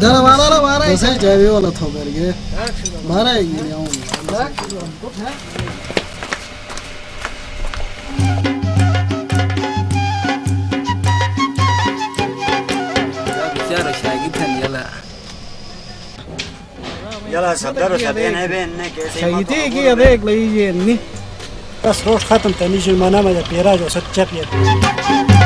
धरा मारा सही जावे वाला थो करके मारा ही नहीं आऊं बेचारा शागिद था يلا صدروا سبعين هبين कैसे शागिद की देख लीजिए नहीं बस रोज खत्म तनी जो मना में पेरा जो सच्चा पिया